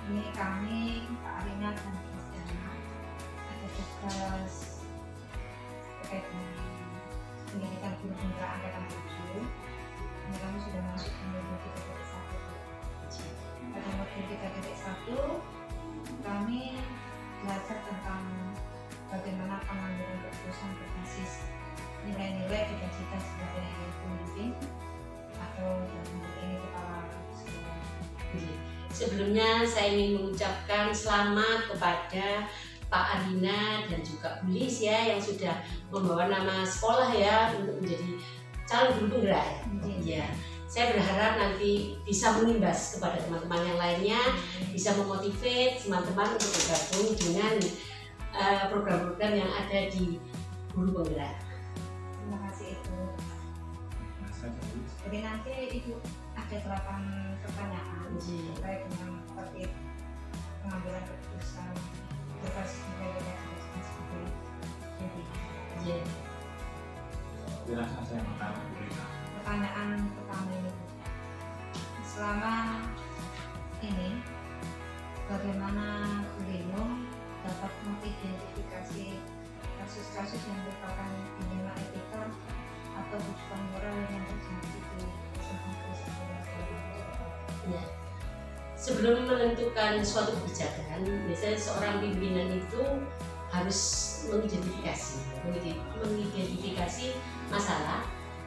Ini kami, Pak Arina dan Kristiana, ada tugas terkait dengan pendidikan guru penggerak angkatan 7. Ini kami sudah masuk ke modul 3.1. Pada modul 3.1 kami belajar tentang bagaimana pengambilan keputusan berbasis nilai-nilai cita-cita sebagai pemimpin atau dalam hal ini kepala sekolah. Sebelumnya saya ingin mengucapkan selamat kepada Pak Arina dan juga Bu Lis ya, yang sudah membawa nama sekolah ya untuk menjadi calon guru penggerak ya. Saya berharap nanti bisa mengimbas kepada teman-teman yang lainnya, bisa memotivate teman-teman untuk bergabung dengan program-program yang ada di guru penggerak. Terima kasih Ibu. Jadi nanti Ibu ada 8 pertanyaan terkait dengan tertib pengambilan keputusan berbasis nilai-nilai cita-cita sebagai pemimpin. Pertanyaan pertama ini, selama ini bagaimana Bu Lino dapat mengidentifikasi kasus-kasus yang merupakan dilema etika atau tujuan moral yang terjadi di ya. Sebelum menentukan suatu kebijakan, biasanya seorang pimpinan itu harus mengidentifikasi masalah.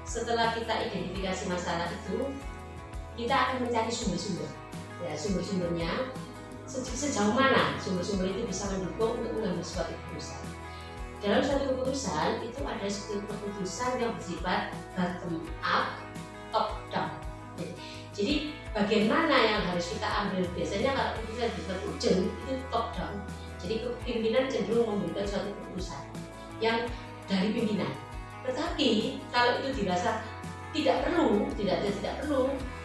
Setelah kita identifikasi masalah itu, kita akan mencari sumber-sumber. Ya, sumber-sumbernya sejauh mana sumber-sumber itu bisa mendukung untuk mengambil suatu keputusan. Dalam suatu keputusan itu ada suatu keputusan yang bersifat bottom up, top down. Jadi bagian mana yang harus kita ambil? Biasanya kalau keputusan bersifat urgent itu top down. Jadi pimpinan cenderung memberikan suatu keputusan yang dari pimpinan. Tetapi kalau itu dirasa tidak perlu,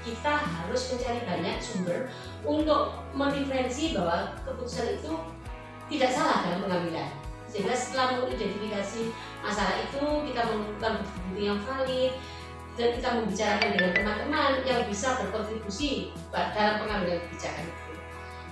kita harus mencari banyak sumber untuk mendiferensi bahwa keputusan itu tidak salah dalam pengambilan. Sehingga setelah mengidentifikasi masalah itu, kita menemukan bukti yang valid dan kita membicarakan dengan teman-teman yang bisa berkontribusi dalam pengambilan kebijakan itu.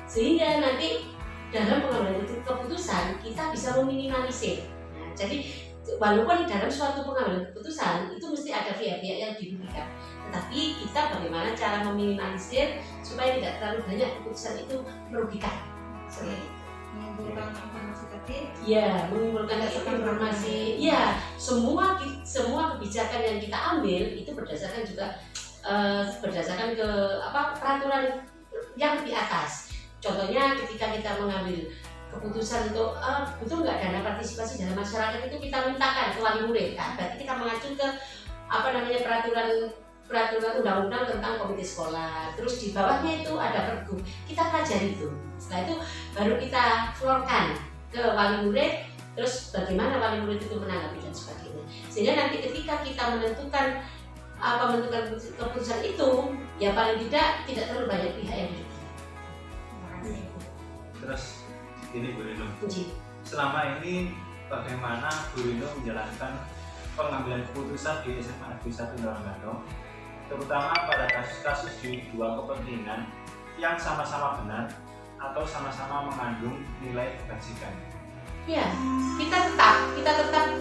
Sehingga nanti dalam pengambilan keputusan kita bisa meminimalisir. Nah, jadi walaupun dalam suatu pengambilan keputusan itu mesti ada pihak-pihak yang dirugikan, tetapi kita bagaimana cara meminimalisir supaya tidak terlalu banyak keputusan itu merugikan. Mengumpulkan informasi tadi. Ya, mengumpulkan informasi. Ya, semua kebijakan yang kita ambil itu berdasarkan ke peraturan yang di atas. Contohnya ketika kita mengambil keputusan untuk butuh nggak dana partisipasi dalam masyarakat, itu kita mintakan ke wali murid. Nah, berarti kita mengacu ke peraturan undang-undang tentang komite sekolah. Terus di bawahnya itu ada pergub, kita pelajari itu. Setelah itu baru kita florkan ke wali murid. Terus bagaimana wali murid itu menanggapi dan sebagainya. Sehingga nanti ketika kita menentukan keputusan itu, ya paling tidak terlalu banyak pihak yang dirugikan. Terus ini Bu Lino, selama ini bagaimana Bu Lino menjalankan pengambilan keputusan di SMA Negeri 1 Ndorongado, terutama pada kasus-kasus di dua kepentingan yang sama-sama benar atau sama-sama mengandung nilai kebajikan? Ya, kita tetap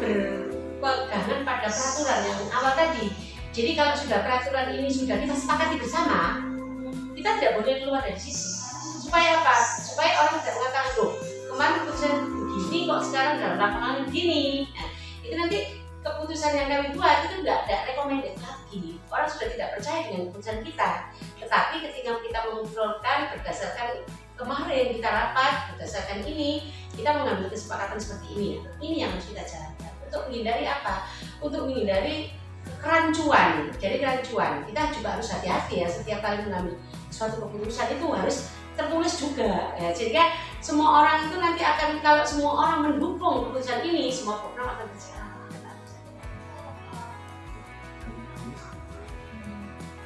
berpegangan pada peraturan yang awal tadi. Jadi kalau sudah peraturan ini sudah kita sepakati bersama, kita tidak boleh keluar dari situ. Supaya apa? Supaya orang tidak mengatakan, loh, kemarin keputusan begini kok sekarang dalam lapangan begini. Nah, itu nanti keputusan yang kami buat itu tidak recommended lagi. Orang sudah tidak percaya dengan keputusan kita. Tetapi ketika kita mengusulkan berdasarkan kemarin kita rapat, berdasarkan ini kita mengambil kesepakatan seperti ini. Ini yang harus kita jalankan. Untuk menghindari apa? Untuk menghindari kerancuan. Jadi kerancuan kita juga harus hati-hati ya, setiap kali mengambil suatu keputusan itu harus tertulis juga ya, sehingga semua orang itu nanti akan, kalau semua orang mendukung keputusan ini, semua program akan berjalan.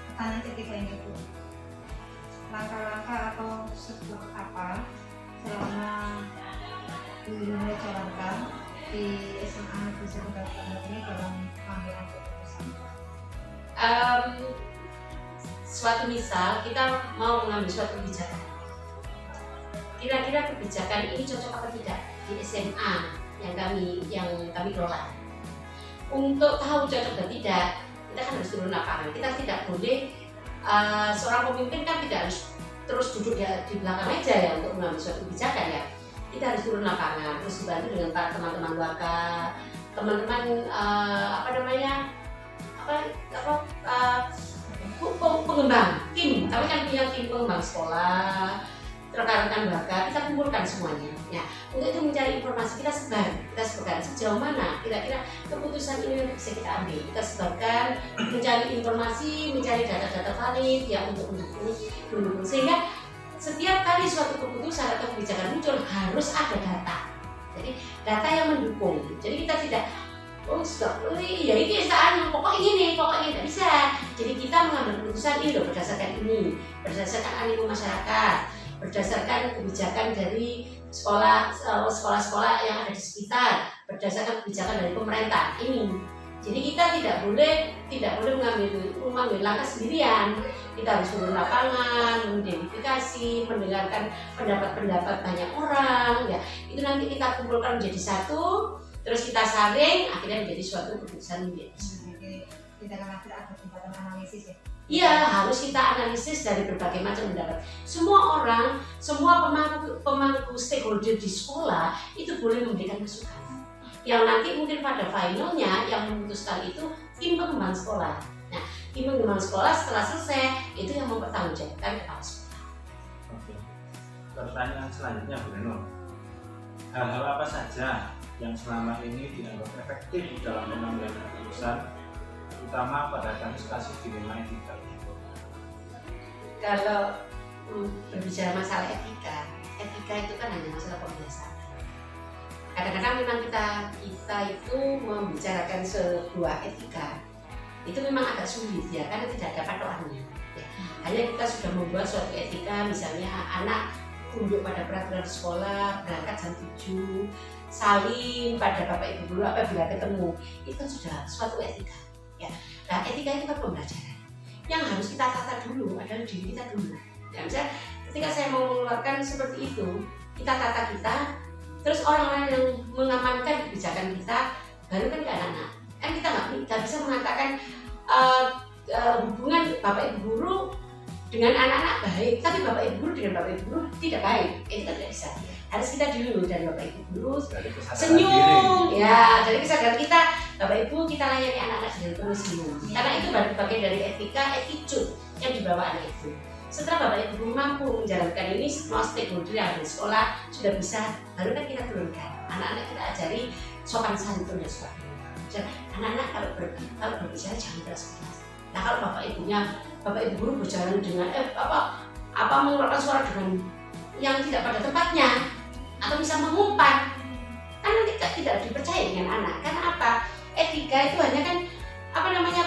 Pertanyaan ketiga ini Bu, langkah-langkah atau sebuah apa selama Lino jalankan di SMA Negeri 1 Ndorongado ini dalam pengambilan keputusan? suatu misal kita mau mengambil suatu kebijakan, kira-kira kebijakan ini cocok apa tidak di SMA yang kami kelola. Untuk tahu cocok dan tidak, kita kan harus turun lapangan. Kita tidak boleh seorang pemimpin kan tidak harus terus duduk di belakang meja ya untuk mengambil suatu kebijakan ya. Kita harus turun lapangan, terus dibantu dengan teman-teman warga, teman-teman pengembang tim. Kami kan punya tim pengembang sekolah, rekan-rekan warga, kita kumpulkan semuanya. Ya, untuk itu mencari informasi kita sebarkan sejauh mana kira-kira keputusan ini bisa kita ambil. Kita sebarkan, mencari informasi, mencari data-data valid ya untuk mendukung. Sehingga setiap kali suatu keputusan atau kebijakan muncul harus ada data. Jadi data yang mendukung. Jadi kita tidak ya ini pokoknya ini tidak bisa. Jadi kita mengambil keputusan ini loh berdasarkan animo masyarakat, berdasarkan kebijakan dari sekolah-sekolah yang ada di sekitar, berdasarkan kebijakan dari pemerintah ini. Jadi kita tidak boleh mengambil langkah sendirian. Kita harus turun lapangan, mengidentifikasi, mendengarkan pendapat banyak orang. Ya, itu nanti kita kumpulkan menjadi satu, terus kita saring, akhirnya menjadi suatu keputusan menjadi. Kita kan ada tingkatan analisis ya. Iya, harus kita analisis dari berbagai macam pendapat. Semua orang, semua pemangku stakeholder di sekolah itu boleh memberikan masukan. Yang nanti mungkin pada finalnya yang memutuskan itu tim pengembang sekolah. Nah, tim pengembang sekolah setelah selesai itu yang mempertanggungjawabkan kepala sekolah. Oke. Pertanyaan selanjutnya Bu Reno, hal-hal apa saja yang selama ini dianggap efektif dalam pengambilan keputusan, terutama pada kasus-kasus dilema etika? Kalau berbicara masalah etika itu kan hanya masalah pembiasaan. Kadang-kadang memang kita itu membicarakan sebuah etika itu memang agak sulit ya, karena tidak ada patokannya. Ya. Hanya kita sudah membuat suatu etika, misalnya anak tunduk pada peraturan sekolah, berangkat jam 7, salim pada bapak ibu guru apabila ketemu, itu sudah suatu etika. Ya. Nah, etika itu kan pembelajaran. Yang harus kita tata dulu adalah diri kita dulu. Ya, misalnya ketika saya mau mengeluarkan seperti itu, kita tata kita, terus orang lain yang mengamankan kebijakan kita, baru kan ke anak-anak. Kan kita nggak bisa mengatakan hubungan bapak ibu guru dengan anak-anak baik, tapi bapak ibu guru dengan bapak ibu guru tidak baik. Itu tidak bisa. Harus kita dulu dari bapak ibu guru senyum, ya dari kesadaran kita, bapak ibu kita layani anak-anak dengan penuh senyum. Karena itu bagian dari etika, attitude yang dibawa anak itu. Setelah bapak ibu guru mampu menjalankan ini, semua stakeholder yang ada di sekolah sudah bisa, baru kan kita turunkan. Anak-anak kita ajari sopan santun dan sebagainya. Anak-anak kalau berbicara jangan keras-keras. Nah kalau bapak ibu guru berjalan dengan mengeluarkan suara dengan yang tidak pada tempatnya atau bisa mengumpat, kan nanti tidak dipercaya dengan anak. Karena apa? Etika itu hanya kan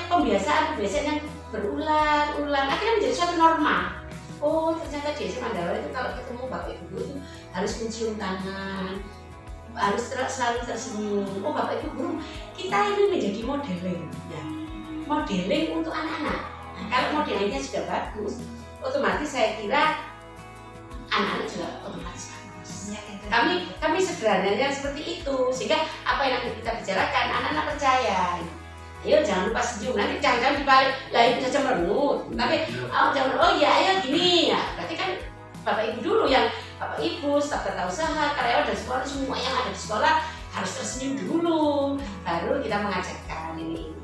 pembiasaan yang berulang-ulang, akhirnya menjadi suatu norma. Oh ternyata di SMA Mandala itu kalau ketemu bapak ibu guru itu harus mencium tangan, harus selalu tersenyum. Oh bapak ibu guru kita ini menjadi modeling ya, modeling untuk anak-anak. Nah, kalau modelingnya sudah bagus, otomatis saya kira anak-anak juga otomatis bagus. Kami sederhananya seperti itu, sehingga apa yang kita bicarakan anak-anak percaya. Ayo jangan lupa senyum, nanti jangan dibalik, lah ibu saja merengut. Tapi jangan, oh iya ayo gini ya. Berarti kan bapak ibu dulu yang bapak ibu, staf tata usaha, karyawan dan sekolah, semua yang ada di sekolah harus tersenyum dulu, baru kita mengajarkan ini.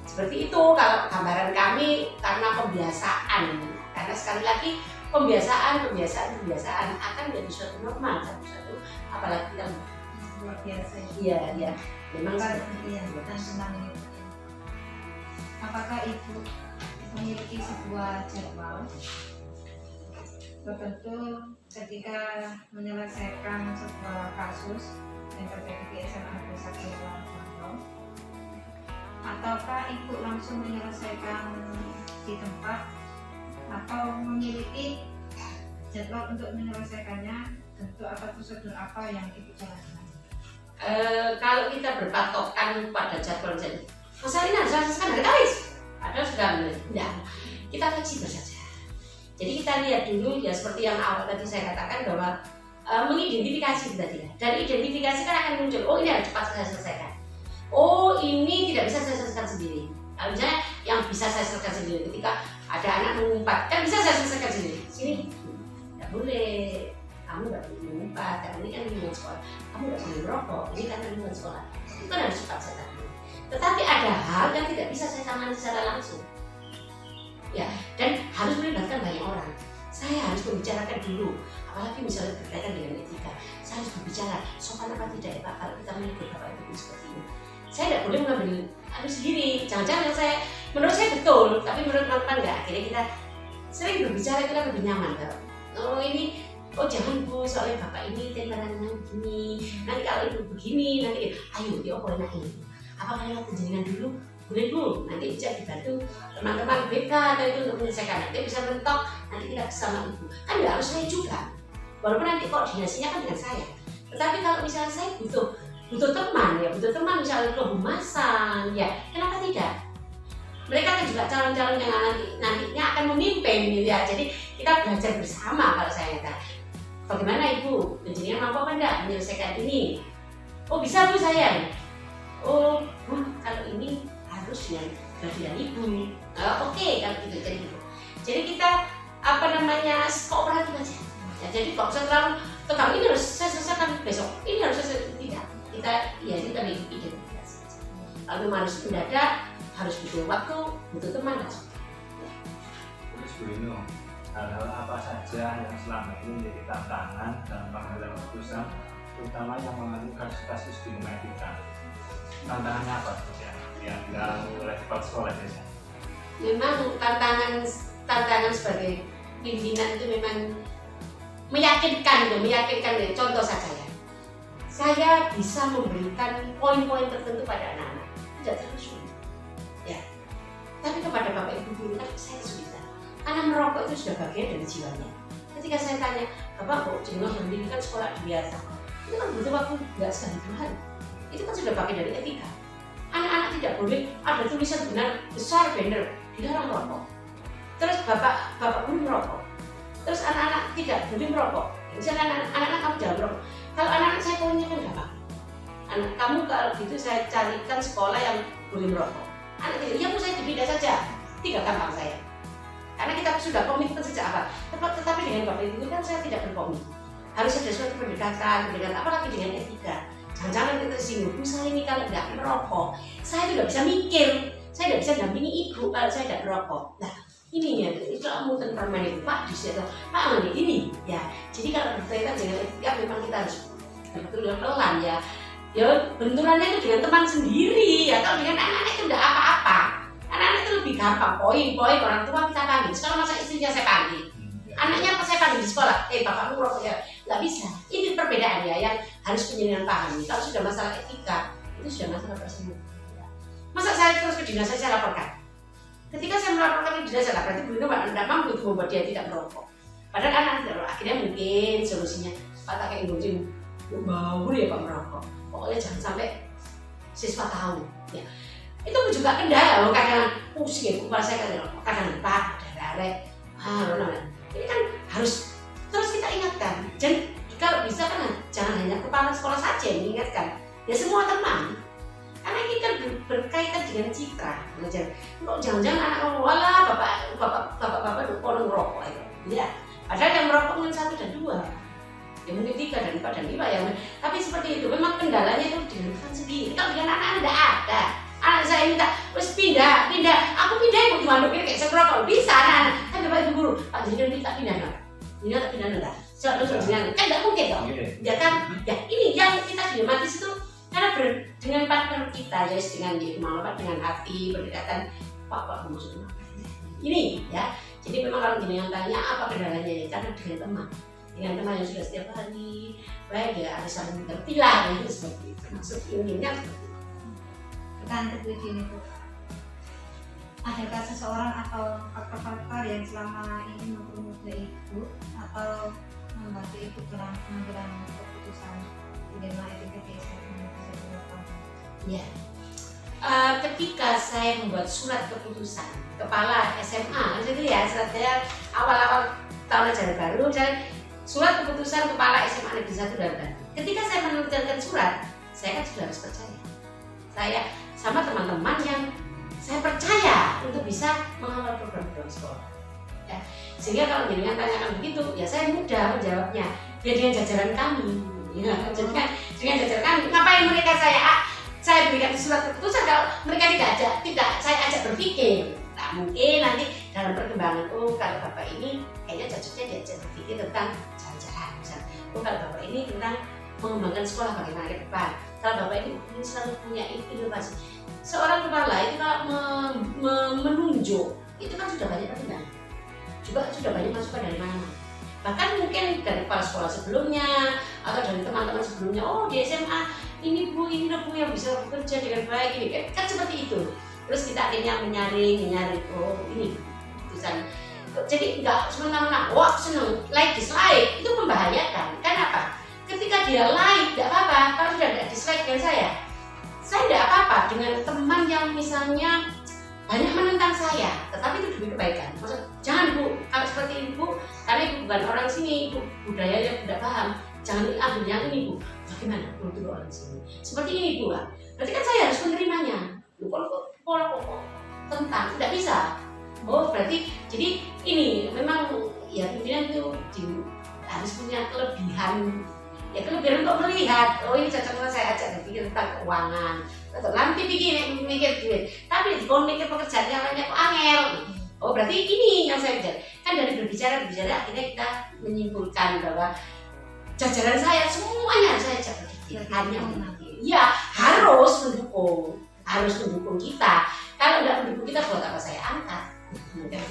Seperti itu kalau gambaran kami, karena pembiasaan. Karena sekali lagi pembiasaan akan menjadi suatu normal satu-satu, apalagi kita luar biasa. Iya, memang tentang ini. Apakah ibu memiliki sebuah jadwal tertentu ketika menyelesaikan sebuah kasus yang terjadi di SMA Negeri 1 Purwokerto, ataukah ibu langsung menyelesaikan di tempat atau memiliki jadwal untuk menyelesaikannya, bentuk apa prosedur apa yang ibu jalankan? Kalau kita berpatokan pada jadwal masalah ini harus diselesaikan hari Kamis, padahal sudah tidak, kita fleksibel saja. Jadi kita lihat dulu ya seperti yang awal tadi saya katakan bahwa mengidentifikasi tadi ya. Dan identifikasi kan akan muncul, oh ini harus cepat saya selesaikan. Oh ini tidak bisa saya selesaikan sendiri. Nah, misalnya yang bisa saya selesaikan sendiri ketika ada anak mengumpat, kan bisa saya selesaikan sendiri. Sini, tidak boleh. Kamu nggak boleh mengumpat, karena ini kan lingkungan sekolah. Kamu nggak boleh merokok, ini kan lingkungan sekolah. Itu kan harus cepat saya tangani. Tetapi ada hal yang tidak bisa saya tangani secara langsung. Ya, dan harus melibatkan banyak orang. Saya harus membicarakan dulu, apalagi misalnya berkaitan dengan etika. Saya harus berbicara, sopan apa tidak ya Pak, kalau kita menyebut Bapak Ibu seperti ini. Saya tidak boleh mengambil sendiri. Jangan-jangan menurut saya betul, tapi menurut teman-teman enggak. Akhirnya kita sering berbicara itu kan lebih nyaman Pak. Oh jangan Bu, soalnya Bapak ini temperamen begini. Nanti kalau Ibu begini, nanti ayo dia boleh naik. Apa kalian jenengan dulu? Boleh Bu, nanti bisa dibantu teman-teman BK atau itu untuk menyelesaikan. Nanti bisa mentok, nanti kita bersama Ibu. Kan nggak harus saya juga. Walaupun nanti koordinasinya kan dengan saya. Tetapi kalau misalnya saya butuh teman ya, butuh teman misalnya kehumasan ya, kenapa tidak? Mereka kan juga calon-calon yang nantinya akan memimpin gitu ya. Jadi kita belajar bersama kalau saya kata. Bagaimana Ibu? Jenengan mampu apa enggak menyelesaikan ini? Oh bisa Bu sayang. Oh Bu, kalau ini harus dengan bagian Ibu. Oke, kalau gitu jadi gitu. Jadi kita kooperatif aja. Ya, jadi kok saya terlalu tegang ini harus saya selesaikan besok. Ini harus saya tidak. Kita identifikasi. Lalu manusia mendadak harus butuh waktu, butuh teman. Terus Bu, hal-hal apa saja yang selama ini menjadi tantangan dalam pengambilan keputusan, terutama yang mengandung kasus-kasus di etika? Tantangannya apa yang dialami oleh kepala sekolah biasanya? Memang tantangan sebagai pimpinan itu memang meyakinkan. Contoh saja ya, saya bisa memberikan poin-poin tertentu pada anak-anak, tidak terlalu sulit. Ya, tapi kepada Bapak Ibu guru kan saya kesulitan. Karena merokok itu sudah bagian dari jiwanya. Ketika saya tanya, Bapak kok jenengan mendirikan sekolah biasa? Itu kan butuh waktu nggak sekali 2 hari. Itu kan sudah bagian dari etika. Anak-anak tidak boleh ada tulisan benar besar banner dilarang merokok. Terus bapak guru merokok. Terus anak-anak tidak boleh merokok. Misalnya anak-anak kamu jangan merokok. Kalau anak-anak saya poinnya kan nggak apa. Anak kamu kalau gitu saya carikan sekolah yang boleh merokok. Anak tidak, iya Bu saya tidak saja. 3 gampang saya. Karena kita sudah komitmen sejak awal. Tetapi dengan Bapak Ibu kan saya tidak berkomitmen. Harus ada suatu pendekatan apalagi dengan etika. Jangan-jangan kita singgung, Bu saya ini kalau tidak merokok, saya tidak bisa mikir, saya tidak bisa dampingi Ibu kalau saya tidak merokok. Nah ini ya, itu kamu temperament itu Pak di situ, Pak ini ya. Jadi kalau berkaitan dengan etika memang kita harus betul-betul pelan ya. Ya benturannya itu dengan teman sendiri atau dengan anak-anak itu tidak apa-apa. Anak-anak itu lebih gampang, poin-poin orang tua kita panggil. Sekarang masa istrinya saya panggil, anaknya apa saya panggil di sekolah, bapakmu merokok ya, nggak bisa. Ini perbedaan ya yang harus penjenengan pahami. Kalau sudah masalah etika, itu sudah masalah personal. Masa saya terus ke dinas saya laporkan. Ketika saya melaporkan ke dinas saya, berarti beliau tidak mampu itu membuat dia tidak merokok. Padahal anak tidak merokok. Akhirnya mungkin solusinya Pak tak kayak ngomongin bau ya Pak merokok. Pokoknya jangan sampai siswa tahu. Ya. Itu juga kendala loh, kadang pusing ya, kepala saya kadang letak, darah. Ini kan harus terus kita ingatkan. Dan kalau bisa kan jangan hanya kepala sekolah saja yang mengingatkan, ya semua teman. Karena ini kan berkaitan dengan citra. Kok jangan-jangan anak ngomong, walah bapak orang ngerokok itu. Ya, padahal yang merokok mungkin 1 dan 2. Ya mungkin 3 dan 4 dan 5 ya. Tapi seperti itu, memang kendalanya itu dilakukan sendiri. Kalau dengan anak tidak ada. Anak saya minta, terus pindah. Aku pindah ibu gimana? Kayak saya ngerokok bisa anak-anak. Kan Bapak Ibu guru, Pak Jenderal minta pindah nggak? Minta pindah nggak? Soalnya kan nggak mungkin dong. Ya kan? Ya ini yang kita dilematis itu karena dengan partner kita ya dengan kemauan dengan hati berdekatan Pak maksudnya. Ini ya. Jadi memang kalau jenengan tanya apa kendalanya ya karena dengan teman yang sudah setiap hari baik ya ada saling mengerti lah itu seperti itu. Maksud intinya Tante begini Bu, adakah seseorang atau faktor-faktor yang selama ini mempermudah Ibu atau membantu Ibu dalam pengambilan keputusan dilema etika di SMA? Ya, ketika saya membuat surat keputusan kepala SMA, itu ya surat saya awal-awal tahun ajaran baru, dan surat keputusan kepala SMA Negeri 1 Dalam Bantu. Ketika saya menuliskan surat, saya kan sudah harus percaya. Saya sama teman-teman yang saya percaya untuk bisa mengawal program-program sekolah. Ya. Sehingga kalau jenengan tanyakan begitu, ya saya mudah menjawabnya. Ya dengan jajaran kami, ya, dengan jajaran kami. Ngapain mereka saya berikan surat keputusan kalau mereka tidak saya ajak berpikir. Nah, mungkin nanti dalam perkembangan, kalau bapak ini kayaknya cocoknya diajak berpikir tentang jalan-jalan. Misalnya, kalau bapak ini tentang mengembangkan sekolah bagaimana ke depan. Kalau bapak ini selalu punya inovasi. Seorang kepala itu kalau menunjuk, itu kan sudah banyak pertimbangan. Juga sudah banyak masukan dari mana-mana. Bahkan mungkin dari kepala sekolah sebelumnya atau dari teman-teman sebelumnya, oh di SMA ini bu yang bisa bekerja dengan baik, ini kan seperti itu. Terus kita akhirnya menyaring, oh ini keputusan. Jadi nggak semena-mena, wah seneng, like dislike, itu membahayakan. Kenapa? Ketika dia like, tidak apa-apa. Kalau sudah tidak dislike dengan saya tidak apa-apa dengan teman yang misalnya banyak menentang saya, tetapi itu demi kebaikan. Maksud, jangan bu, kalau seperti ini bu, karena ibu bukan orang sini, ibu budayanya tidak paham, jangan ambil yang ini bu. Bagaimana untuk orang sini? Seperti ini bu, berarti kan saya harus menerimanya. Pola tentang, tidak bisa. Oh berarti, jadi ini memang ya pimpinan itu harus punya kelebihan. Ya kelebihan untuk melihat, oh ini cocoknya saya ajak berpikir tentang keuangan. Atau nanti mikir duit, tapi di mikir pekerjaan yang lainnya kok angel. Oh berarti ini yang saya bicara. Kan dari berbicara akhirnya kita menyimpulkan bahwa jajaran saya semuanya saya ajak berpikir. Hanya ya harus mendukung kita. Kalau tidak mendukung kita, buat apa saya angkat?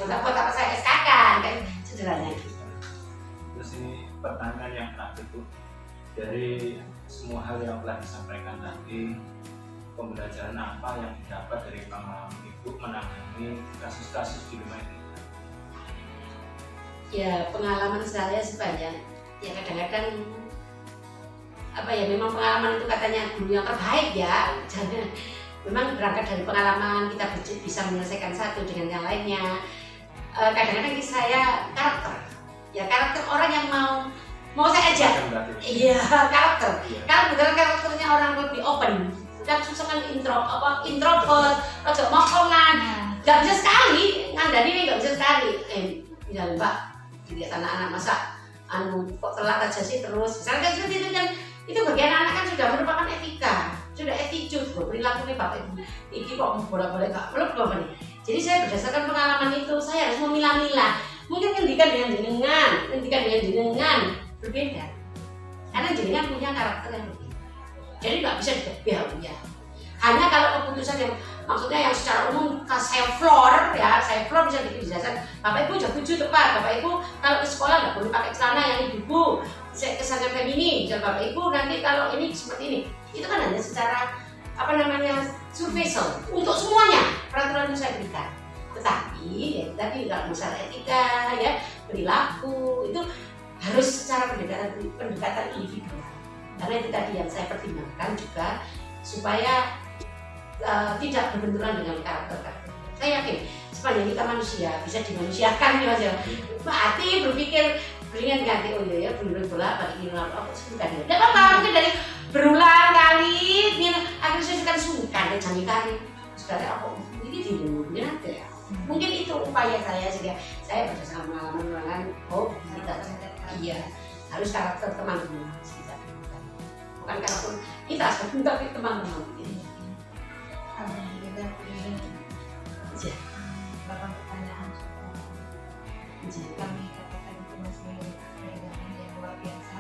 Buat apa saya SK-kan? Kan sederhana gitu. Terus ini pertanyaan yang terakhir itu, dari semua hal yang telah disampaikan tadi, pembelajaran apa yang didapat dari pengalaman ibu menangani kasus-kasus di rumah ini? Ya pengalaman saya sebanyak, ya kadang-kadang memang pengalaman itu katanya guru yang terbaik ya. Jadi memang berangkat dari pengalaman kita bisa menyelesaikan satu dengan yang lainnya. Kadang-kadang saya karakter orang yang mau saya ajak. Iya, karakter. Kalau betul karakternya orang lebih open, kan susah kan introvert, rada mokongan. Enggak bisa sekali, ngandani ini enggak bisa sekali. Misalnya Mbak, dilihat anak-anak masa kok telat aja sih terus. Misalnya kan seperti itu kan, itu bagian anak kan sudah merupakan etika, sudah attitude, perilaku nih Bapak Ibu. Ini kok bolak-balik enggak peluk Bapak nih. Jadi saya berdasarkan pengalaman itu, saya harus memilah-milah. Mungkin pendidikan dengan jenengan berbeda, karena jenengan punya karakter yang berbeda, jadi nggak bisa ditebak ya. Hanya kalau keputusan yang maksudnya yang secara umum saya floor bisa dijelaskan. Bapak Ibu jam 7 tepat, Bapak Ibu kalau ke sekolah nggak boleh pakai celana yang ibu kesannya feminin. Jadi Bapak Ibu nanti kalau ini seperti ini, itu kan hanya secara surfacial untuk semuanya peraturan yang saya berikan. Tetapi ya tadi nggak masalah etika ya, perilaku itu harus secara pendekatan individual, karena itu tadi yang saya pertimbangkan juga supaya tidak berbenturan dengan karakter. Saya yakin sepanjang kita manusia bisa dimanusiakan nih Mas ya. Berarti berpikir beringat ganti ya berulang bola bagi apa sungkan ya. Tidak apa-apa mungkin dari berulang kali akhirnya saya akan sungkan dan jangan kali sekarang aku ini dihubungin aja ya. Mungkin itu upaya saya sehingga saya berdasarkan pengalaman kita iya harus karakter teman-teman kita, bukan karakter kita tapi teman-teman gitu. Alhamdulillah Iya. Bapak pertanyaan kami katakan itu masih perjalanan yang luar biasa.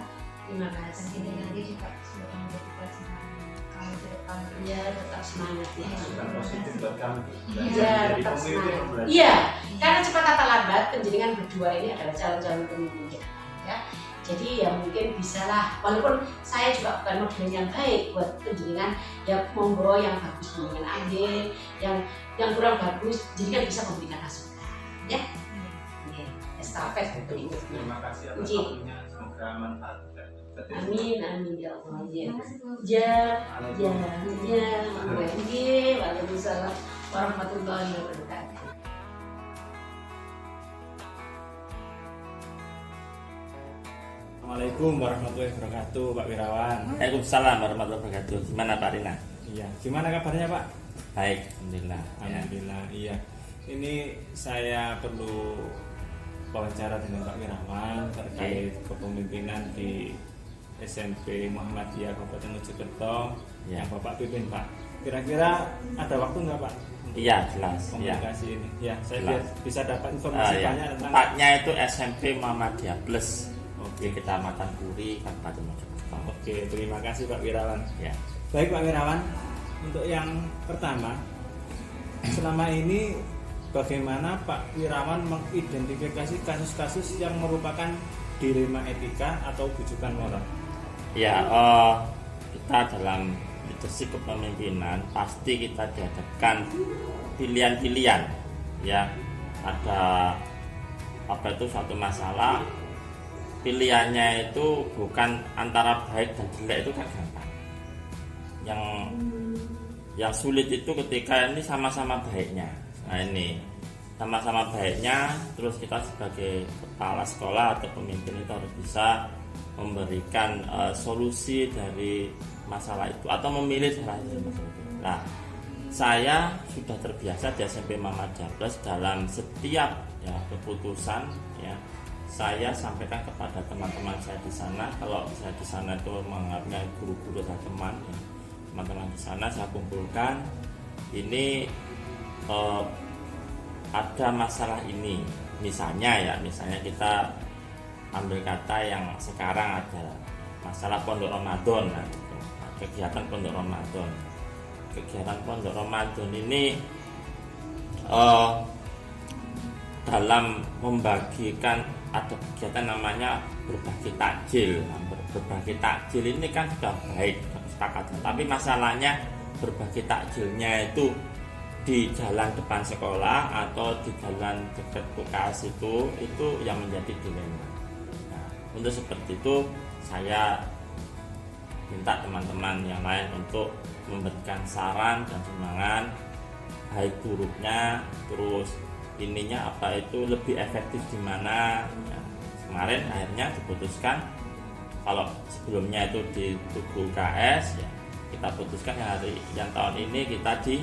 Terima kasih. Dan nanti juga sudah menjadi pelajaran kami ke depan. Ya tetap semangat ya. Masukan positif buat kami. Iya tetap semangat. Iya karena cepat atau lambat penjaringan berdua ini adalah calon-calon pemimpin kita. Ya. Jadi ya mungkin bisalah, walaupun saya juga bukan model yang baik buat penjaringan, ya monggo yang bagus dengan Ade, yang kurang bagus, jadi kan bisa memberikan masukan, ya. Oke, estafet berikutnya. Terima kasih atas Nggih. waktunya, semoga manfaat. Amin amin ya Allah. Ya. Terima kasih, Bu. Ya, waalaikumsalam warahmatullahi wabarakatuh. Assalamualaikum warahmatullahi wabarakatuh, Pak Wirawan. Waalaikumsalam warahmatullahi wabarakatuh. Gimana Pak Rina? Iya, gimana kabarnya Pak? Baik, alhamdulillah. Ya. Alhamdulillah, iya. Ini saya perlu wawancara dengan Pak Wirawan terkait kepemimpinan di SMP Muhammadiyah Kabupaten Mojokerto Ya. yang Bapak pimpin Pak. Kira-kira ada waktu nggak Pak? Iya, jelas. Ya. Komunikasi ini. Ya, saya Jelas. biar bisa dapat informasi Ya. banyak tentang. Tempatnya itu SMP Muhammadiyah Plus Oke. di Kecamatan Puri, Kabupaten Mojokerto. Oke, terima kasih Pak Wirawan. Ya. Baik Pak Wirawan, untuk yang pertama, selama ini bagaimana Pak Wirawan mengidentifikasi kasus-kasus yang merupakan dilema etika atau bujukan moral? Ya, kita dalam leadership kepemimpinan pasti kita dihadapkan pilihan-pilihan. Ya, ada apa itu suatu masalah, pilihannya itu bukan antara baik dan jelek, itu kan gampang. Yang sulit itu ketika ini sama-sama baiknya. Nah ini sama-sama baiknya, terus kita sebagai kepala sekolah atau pemimpin itu harus bisa memberikan solusi dari masalah itu atau memilih salah satu masalah itu. Nah, saya sudah terbiasa di SMP Muhammadiyah Plus dalam setiap ya keputusan ya saya sampaikan kepada teman-teman saya di sana. Kalau saya di sana itu menganggapnya guru-guru dan teman ya, teman-teman di sana saya kumpulkan ini ada masalah ini, misalnya kita ambil kata yang sekarang ada masalah pondok Ramadan. Nah, gitu. Kegiatan pondok Ramadan ini dalam membagikan ada kegiatan namanya berbagi takjil. Nah, berbagi takjil ini kan sudah baik, kesepakatan. Tapi masalahnya berbagi takjilnya itu di jalan depan sekolah atau di jalan dekat UKS itu yang menjadi dilema. Nah, untuk seperti itu saya minta teman-teman yang lain untuk memberikan saran dan sumbangan baik buruknya, terus ininya apa itu lebih efektif di mana. Ya, kemarin akhirnya diputuskan kalau sebelumnya itu di Tugu UKS ya kita putuskan yang tahun ini kita di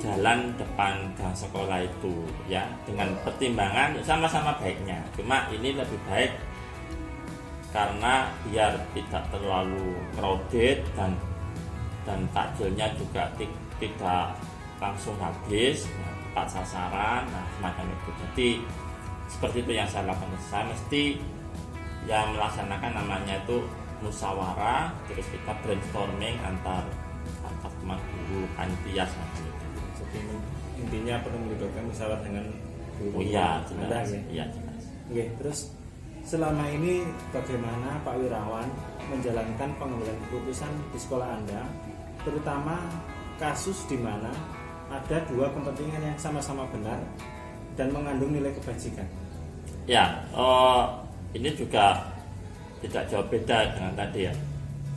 jalan depan gang sekolah itu ya dengan pertimbangan sama-sama baiknya, cuma ini lebih baik karena biar tidak terlalu crowded dan takjilnya juga tidak langsung habis, tepat sasaran, nah semacam itu. Jadi seperti itu yang saya lakukan. Saya mesti yang melaksanakan namanya itu musyawarah, terus kita brainstorming antar teman guru, panitia semacam itu. Intinya perlu melibatkan musyawarah dengan guru. Oh iya, Anda, jelas. ya? Iya, jelas. Oke, terus selama ini bagaimana Pak Wirawan menjalankan pengambilan keputusan di sekolah Anda, terutama kasus di mana ada dua kepentingan yang sama-sama benar dan mengandung nilai kebajikan? Ya, ini juga tidak jauh beda dengan tadi ya.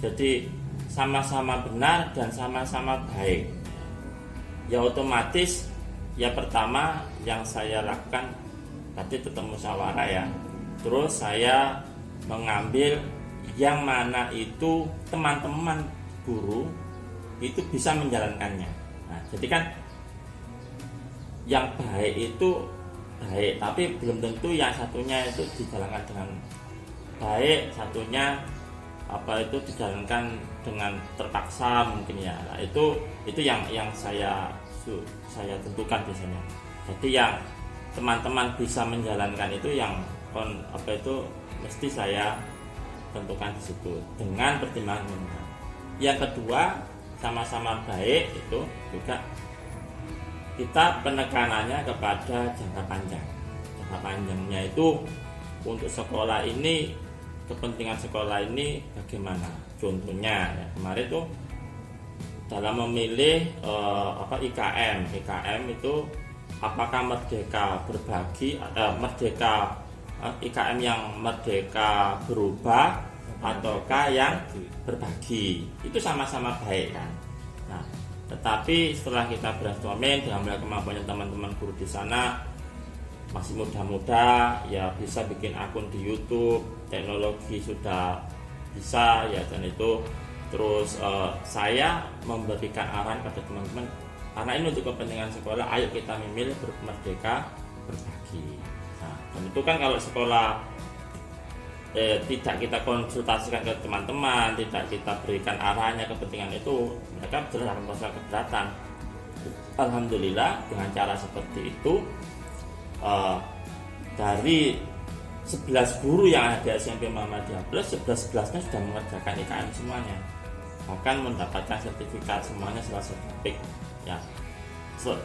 Jadi sama-sama benar dan sama-sama baik. Ya otomatis ya pertama yang saya lakukan tadi tetap musyawarah ya. Terus saya mengambil yang mana itu teman-teman guru itu bisa menjalankannya. Nah, jadi kan yang baik itu baik, tapi belum tentu yang satunya itu dijalankan dengan baik, satunya apa itu dijalankan dengan terpaksa mungkin ya. Nah, itu yang saya tentukan biasanya. Jadi yang teman-teman bisa menjalankan itu yang apa itu mesti saya tentukan di situ dengan pertimbangan. Yang kedua, sama-sama baik itu juga kita penekanannya kepada jangka panjang. Jangka panjangnya itu untuk sekolah ini, kepentingan sekolah ini bagaimana? Contohnya ya, kemarin itu dalam memilih IKM itu apakah merdeka berbagi, merdeka IKM yang merdeka berubah ataukah yang berbagi, itu sama-sama baik kan. Nah, tetapi setelah kita brainstorming dengan melihat kemampuan teman-teman guru di sana, masih muda-muda ya bisa bikin akun di YouTube, teknologi sudah bisa ya, dan itu terus saya memberikan arahan pada teman-teman, karena ini untuk kepentingan sekolah, ayo kita memilih merdeka berbagi. Nah, dan itu kan kalau sekolah tidak kita konsultasikan ke teman-teman, tidak kita berikan arahannya, kepentingan itu, mereka jelas akan merasa keberatan. Alhamdulillah dengan cara seperti itu, dari 11 guru yang ada di SMP Muhammadiyah Plus, 11-11-nya sudah mengerjakan IKM semuanya, bahkan mendapatkan sertifikat semuanya selesai topik ya.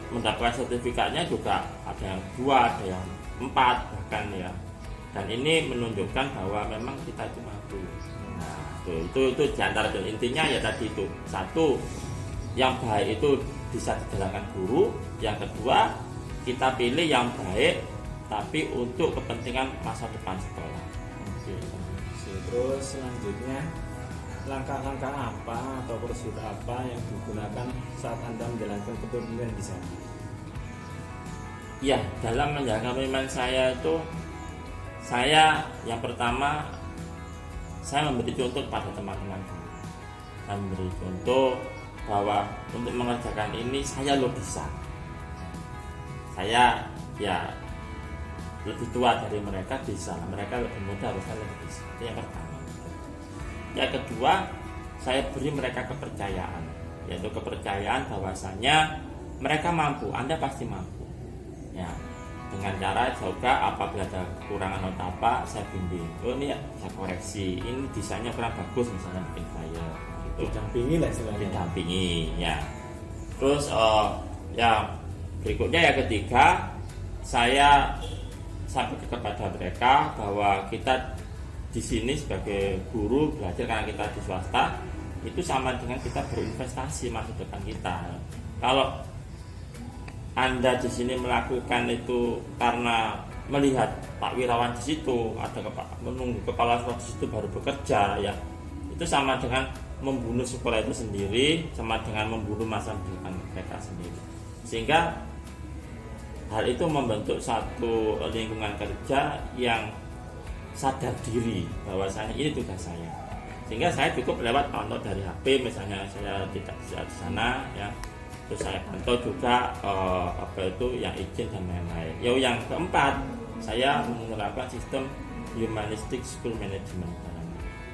Mendapatkan sertifikatnya juga ada yang 2, ada yang 4 bahkan ya. Dan ini menunjukkan bahwa memang kita itu mampu. Nah, itu diantara, dan intinya ya tadi itu, satu, yang baik itu bisa dijalankan guru, yang kedua kita pilih yang baik tapi untuk kepentingan masa depan sekolah. Terus selanjutnya, langkah-langkah apa atau prosedur apa yang digunakan saat Anda menjalankan kepemimpinan di sana? Ya, dalam menjalankan kepemimpinan saya itu, saya yang pertama, saya memberi contoh pada teman-teman. Saya memberi contoh bahwa untuk mengerjakan ini saya lo bisa. Saya ya lebih tua dari mereka bisa, mereka lebih muda, saya lebih bisa. Itu yang pertama. Yang kedua, saya beri mereka kepercayaan, yaitu kepercayaan bahwasanya mereka mampu, Anda pasti mampu. Ya, dengan cara juga apabila ada kekurangan atau apa, saya bimbing. Oh ini ya, saya koreksi, ini desainnya kurang bagus, misalnya bikin flyer. Gitu. Didampingi lah istilahnya. Didampingi, ya. Terus yang berikutnya, yang ketiga, saya sampaikan kepada mereka bahwa kita di sini sebagai guru belajar karena kita di swasta, itu sama dengan kita berinvestasi masa depan kita. Kalau Anda di sini melakukan itu karena melihat Pak Wirawan di situ, ada menunggu kepala sekolah di situ baru bekerja, ya itu sama dengan membunuh sekolah itu sendiri, sama dengan membunuh masa depan mereka sendiri. Sehingga hal itu membentuk satu lingkungan kerja yang sadar diri bahwasanya ini tugas saya. Sehingga saya cukup lewat pantau dari HP, misalnya saya tidak bisa di sana, ya. Terus saya pantau juga yang izin dan lain-lain. Yang keempat, saya menerapkan sistem humanistic school management dalam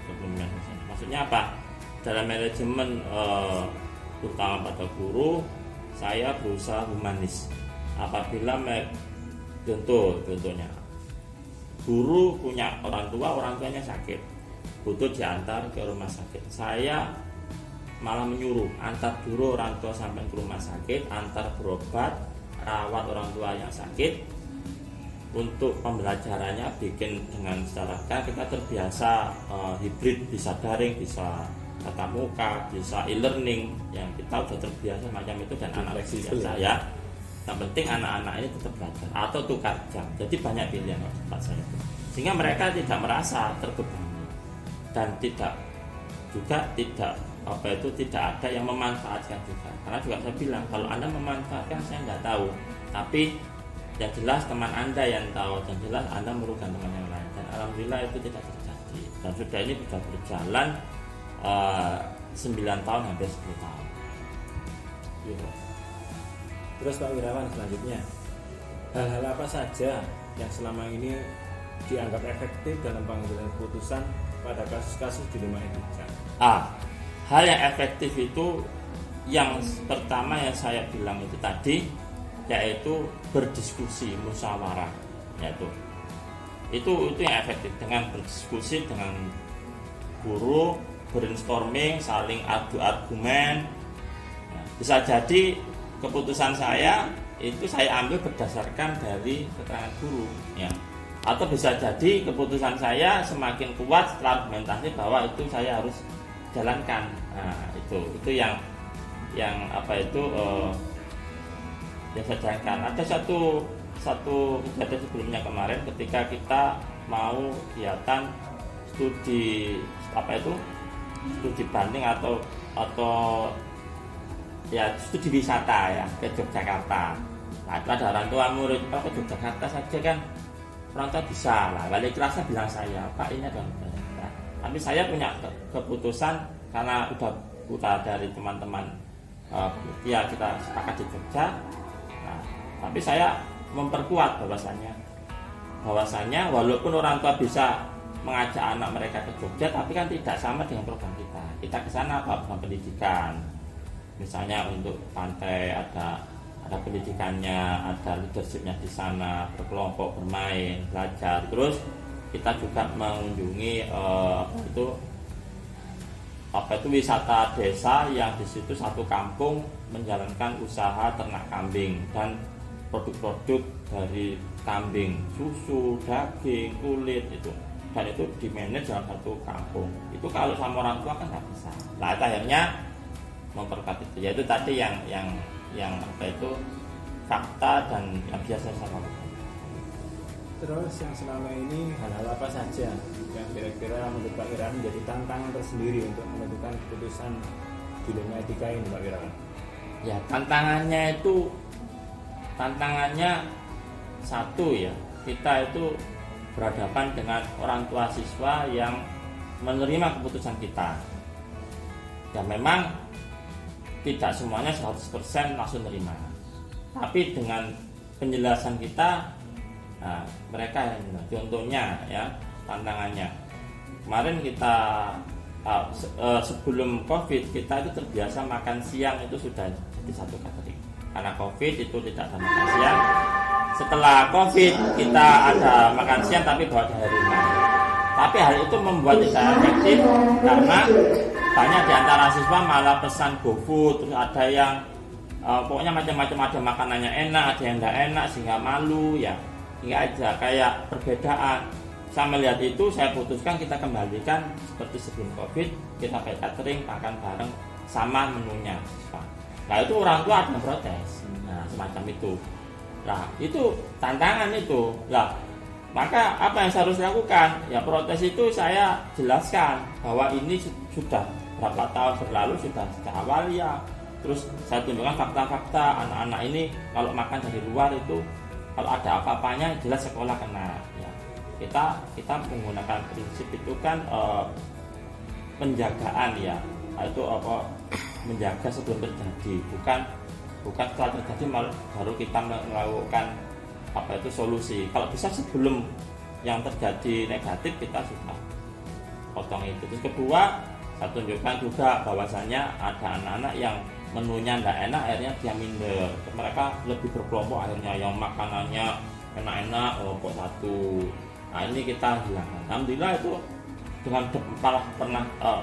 kepemimpinan. Maksudnya apa? Dalam manajemen utama pada guru, saya berusaha humanis. Apabila contohnya guru punya orang tuanya sakit, butuh diantar ke rumah sakit, saya malah menyuruh antar dulu orang tua sampai ke rumah sakit, antar berobat, rawat orang tua yang sakit. Untuk pembelajarannya bikin dengan secara kita terbiasa hibrid, bisa daring, bisa tatap muka, bisa e-learning, yang kita sudah terbiasa macam itu, dan anak biasa ya. Yang penting anak-anak ini tetap belajar atau tukar jam. Jadi banyak pilihan di tempat saya. Sehingga mereka tidak merasa terbebani dan tidak ada yang memanfaatkan juga. Karena juga saya bilang, kalau Anda memanfaatkan saya nggak tahu, tapi yang jelas teman Anda yang tahu, dan jelas Anda merugikan teman yang lain. Dan alhamdulillah itu tidak terjadi. Dan sudah ini sudah berjalan 9 tahun, hampir 10 tahun. Ya. Terus Pak Wirawan, selanjutnya, hal-hal apa saja yang selama ini dianggap efektif dalam pengambilan keputusan pada kasus-kasus di rumah educa? Hal yang efektif itu yang pertama yang saya bilang itu tadi, yaitu berdiskusi, musyawarah, itu yang efektif, dengan berdiskusi dengan guru, brainstorming, saling adu argumen. Bisa jadi keputusan saya itu saya ambil berdasarkan dari keterangan guru, ya. Atau bisa jadi keputusan saya semakin kuat setelah argumentasi bahwa itu saya harus jalankan. Nah, itu yang yang saya jalankan. Ada satu kejadian sebelumnya kemarin ketika kita mau kegiatan studi studi banding atau ya studi wisata ya ke Yogyakarta. Nah itu ada orang tua murid, Pak ke Yogyakarta saja kan orang tua bisa lah. Wali kelasnya bilang saya, Pak ini ada Yogyakarta. Tapi saya punya keputusan karena udah dari teman-teman ya kita sepakat di Jogja. Nah, tapi saya memperkuat bahwasannya walaupun orang tua bisa mengajak anak mereka ke Jogja, tapi kan tidak sama dengan program kita. Kita ke sana program pendidikan, misalnya untuk pantai ada pendidikannya, ada leadershipnya di sana, berkelompok, bermain, belajar. Terus kita juga mengunjungi wisata desa yang di situ satu kampung menjalankan usaha ternak kambing dan produk-produk dari kambing, susu, daging, kulit itu, dan itu dimanage dalam satu kampung. Itu kalau sama orang tua kan nggak bisa. Nah itu akhirnya memperkuat itu, yaitu tadi yang fakta dan yang biasa saya lakukan. Terus yang selama ini hal-hal apa saja yang kira-kira menurut Pak Irawan menjadi tantangan tersendiri untuk menentukan keputusan dilema etika ini, Pak Irawan? Ya tantangannya satu ya, kita itu berhadapan dengan orang tua siswa yang menerima keputusan kita. Ya memang tidak semuanya 100% langsung terima, tapi dengan penjelasan kita, nah, mereka yang benar. Contohnya ya tantangannya kemarin kita sebelum COVID kita itu terbiasa makan siang itu sudah jadi satu catering. Karena COVID itu tidak ada makan siang. Setelah COVID kita ada makan siang tapi bawa dari rumah. Tapi hal itu membuat tidak efektif karena banyak di antara siswa malah pesan GoFood, terus ada yang pokoknya macam-macam, ada makanannya enak, ada yang tidak enak sehingga malu ya. Hingga aja kayak perbedaan. Saya melihat itu, saya putuskan kita kembalikan seperti sebelum COVID, kita pakai catering, makan bareng sama menunya. Nah itu orang tua ada protes, nah semacam itu. Nah itu tantangan itu. Nah maka apa yang saya harus lakukan? Ya protes itu saya jelaskan bahwa ini sudah berapa tahun berlalu, sudah sejak awal ya. Terus saya tunjukkan fakta-fakta anak-anak ini kalau makan dari luar itu kalau ada apa-apanya jelas sekolah kena ya. Kita menggunakan prinsip itu kan penjagaan ya, itu menjaga sebelum terjadi, bukan setelah terjadi baru kita melakukan solusi. Kalau bisa sebelum yang terjadi negatif kita sudah potong itu. Terus kedua, saya tunjukkan juga bahwasannya ada anak-anak yang menunya tidak enak, akhirnya dia minder. Mereka lebih berkelompok, akhirnya yang makanannya enak-enak kelompok satu. Nah ini kita hilangkan. Alhamdulillah itu dengan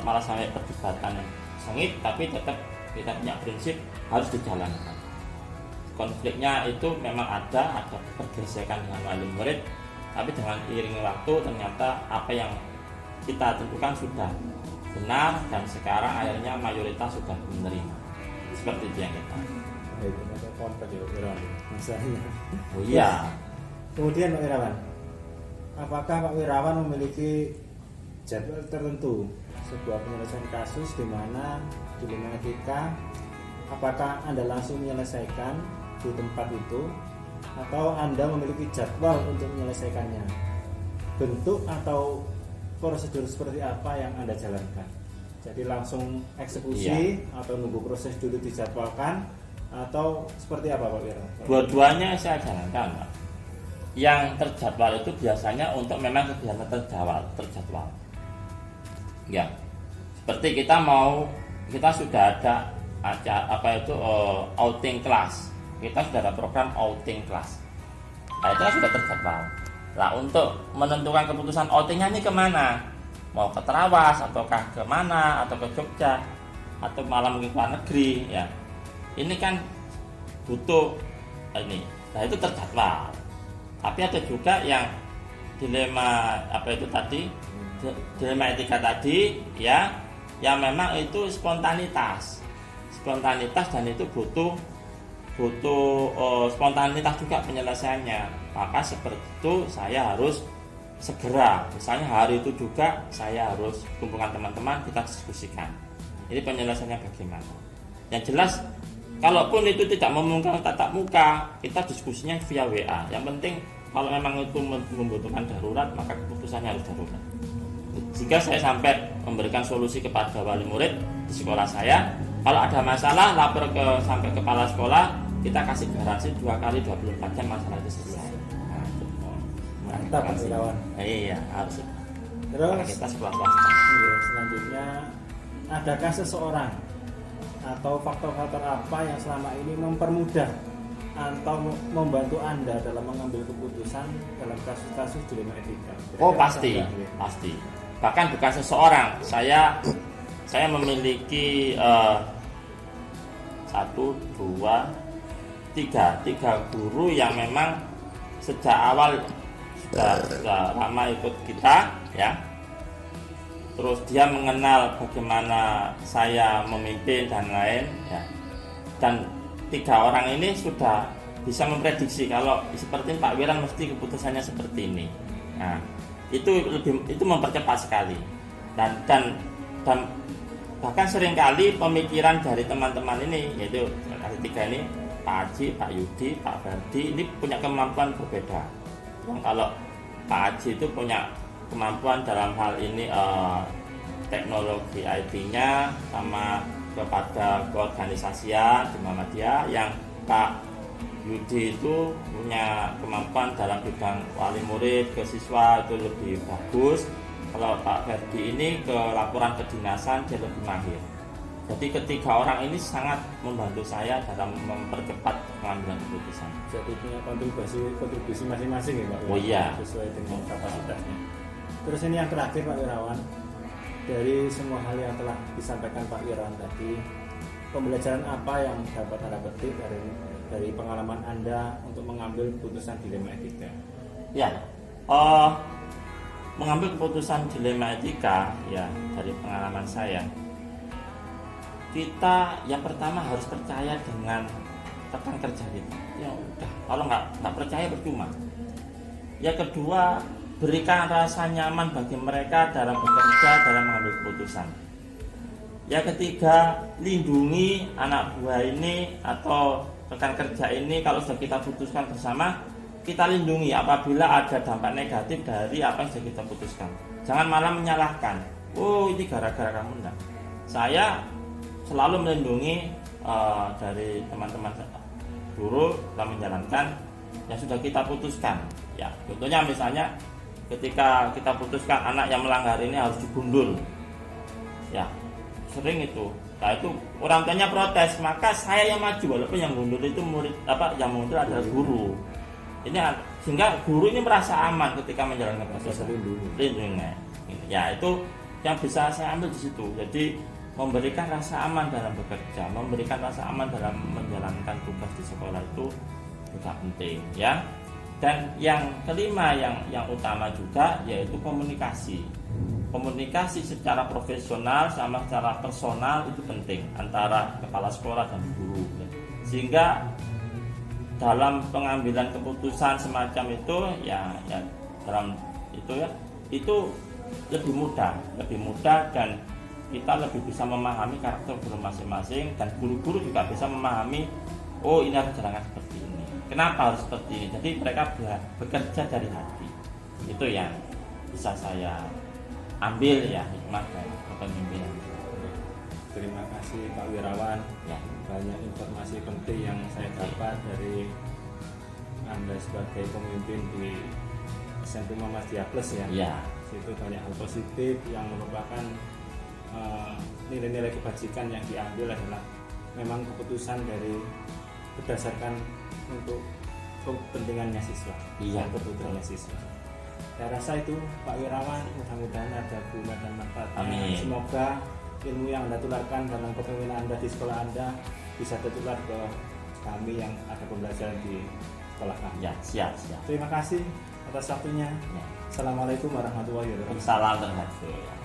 malah sampai perdebatan yang sengit, tapi tetap kita punya prinsip harus dijalankan. Konfliknya itu memang ada pergesekan dengan wali murid, tapi dengan iring waktu ternyata apa yang kita tentukan sudah benar dan sekarang akhirnya mayoritas sudah menerima. Seperti itu yang kita. Baik, ada komplek ya Pak Irawan misalnya. Oh iya. Kemudian Pak Irawan, apakah Pak Irawan memiliki jadwal tertentu sebuah penyelesaian kasus di mana dilema etika? Apakah Anda langsung menyelesaikan di tempat itu atau Anda memiliki jadwal untuk menyelesaikannya? Bentuk atau prosedur seperti apa yang Anda jalankan? Jadi langsung eksekusi atau nunggu proses dulu dijadwalkan atau seperti apa Pak Wira? Dua-duanya saya jalankan Pak. Yang terjadwal itu biasanya untuk memang kegiatan terjadwal. Ya, seperti kita sudah ada outing class. Kita sudah ada program outing class. Nah itu sudah terjadwal. Nah untuk menentukan keputusan outingnya ini kemana? Mau ke Terawas ataukah kemana? Atau ke Jogja? Atau malah mungkin ke luar negeri? Ya, ini kan butuh ini. Nah itu terjadwal. Tapi ada juga yang dilema dilema etika tadi ya, yang memang itu spontanitas dan itu butuh butuh spontanitas juga penyelesaiannya. Maka seperti itu saya harus segera, misalnya hari itu juga saya harus kumpulkan teman-teman, kita diskusikan ini penyelesaiannya bagaimana. Yang jelas kalaupun itu tidak memungkinkan tatap muka, kita diskusinya via WA. Yang penting kalau memang itu membutuhkan darurat, maka keputusannya harus darurat. Jika saya sampai memberikan solusi kepada wali murid di sekolah saya, kalau ada masalah lapor sampai kepala sekolah, kita kasih garansi 2 kali 24 jam masalah itu selesai. Mantap Pak Irawan. Iya, harus. Terus karena kita sekolah swasta. selanjutnya, adakah seseorang atau faktor-faktor apa yang selama ini mempermudah atau membantu Anda dalam mengambil keputusan dalam kasus-kasus dilema etika? Oh pasti. Bahkan bukan seseorang. Saya memiliki 1, 2, 3 guru yang memang sejak awal sudah lama ikut kita, ya. Terus dia mengenal bagaimana saya memimpin dan lain, ya. Dan 3 orang ini sudah bisa memprediksi kalau seperti Pak Wiran mesti keputusannya seperti ini. Nah, itu mempercepat sekali. Dan bahkan seringkali pemikiran dari teman-teman ini, yaitu dari 3 ini, Pak Haji, Pak Yudi, Pak Ferdi, ini punya kemampuan berbeda. Kalau Pak Haji itu punya kemampuan dalam hal ini teknologi IT-nya sama kepada keorganisasian di Muhammadiyah. Yang Pak Yudi itu punya kemampuan dalam bidang wali murid ke siswa itu lebih bagus. Kalau Pak Ferdi ini ke laporan kedinasan dia lebih mahir. Jadi ketiga orang ini sangat membantu saya dalam mempercepat pengambilan keputusan. Jadi punya kontribusi masing-masing ya Pak? Oh iya. Sesuai dengan kapasitasnya. Terus ini yang terakhir Pak Wirawan, dari semua hal yang telah disampaikan Pak Wirawan tadi, pembelajaran apa yang dapat Anda petik dari pengalaman Anda untuk mengambil keputusan dilema etika? Ya, mengambil keputusan dilema etika ya dari pengalaman saya. Kita yang pertama harus percaya dengan rekan kerja kita. Ya udah, kalau nggak percaya percuma. Yang kedua, berikan rasa nyaman bagi mereka dalam bekerja, dalam mengambil keputusan. Yang ketiga, lindungi anak buah ini atau rekan kerja ini. Kalau sudah kita putuskan bersama, kita lindungi apabila ada dampak negatif dari apa yang sudah kita putuskan. Jangan malah menyalahkan. Oh, ini gara-gara kamu enggak. Saya selalu melindungi dari teman-teman guru dalam menjalankan yang sudah kita putuskan. Ya, contohnya misalnya ketika kita putuskan anak yang melanggar ini harus digundul. Ya, sering itu. Nah, itu orang tuanya protes, maka saya yang maju walaupun yang gundul itu murid yang gundul adalah guru. Ini sehingga guru ini merasa aman ketika menjalankan proses lindungi. Ya, itu yang bisa saya ambil di situ. Jadi memberikan rasa aman dalam bekerja, memberikan rasa aman dalam menjalankan tugas di sekolah itu juga penting, ya. Dan yang kelima yang utama juga yaitu komunikasi. Komunikasi secara profesional sama secara personal itu penting antara kepala sekolah dan guru. Sehingga dalam pengambilan keputusan semacam itu ya dalam itu lebih mudah dan kita lebih bisa memahami karakter guru masing-masing dan guru-guru juga bisa memahami oh ini harus jalankan seperti ini, kenapa harus seperti ini. Jadi mereka bekerja dari hati. Itu yang bisa saya ambil ya hikmah dari kepemimpinan. Terima kasih Pak Wirawan, Ya. banyak informasi penting yang saya dapat dari Anda sebagai pemimpin di SMP Muhammadiyah Plus ya. Ya. Situ banyak hal positif yang merupakan nilai-nilai kebajikan yang diambil adalah memang keputusan dari berdasarkan untuk kepentingannya siswa, Iya, kebutuhannya siswa. Saya rasa itu Pak Wirawan, mudah-mudahan ada guna dan manfaatnya. Amin. Semoga ilmu yang Anda tularkan dalam kepemimpinan Anda di sekolah Anda bisa tertular ke kami yang ada pembelajaran di sekolah kami. Ya, siap. Terima kasih atas waktunya. Ya. Assalamualaikum warahmatullahi wabarakatuh. Salam terhadap.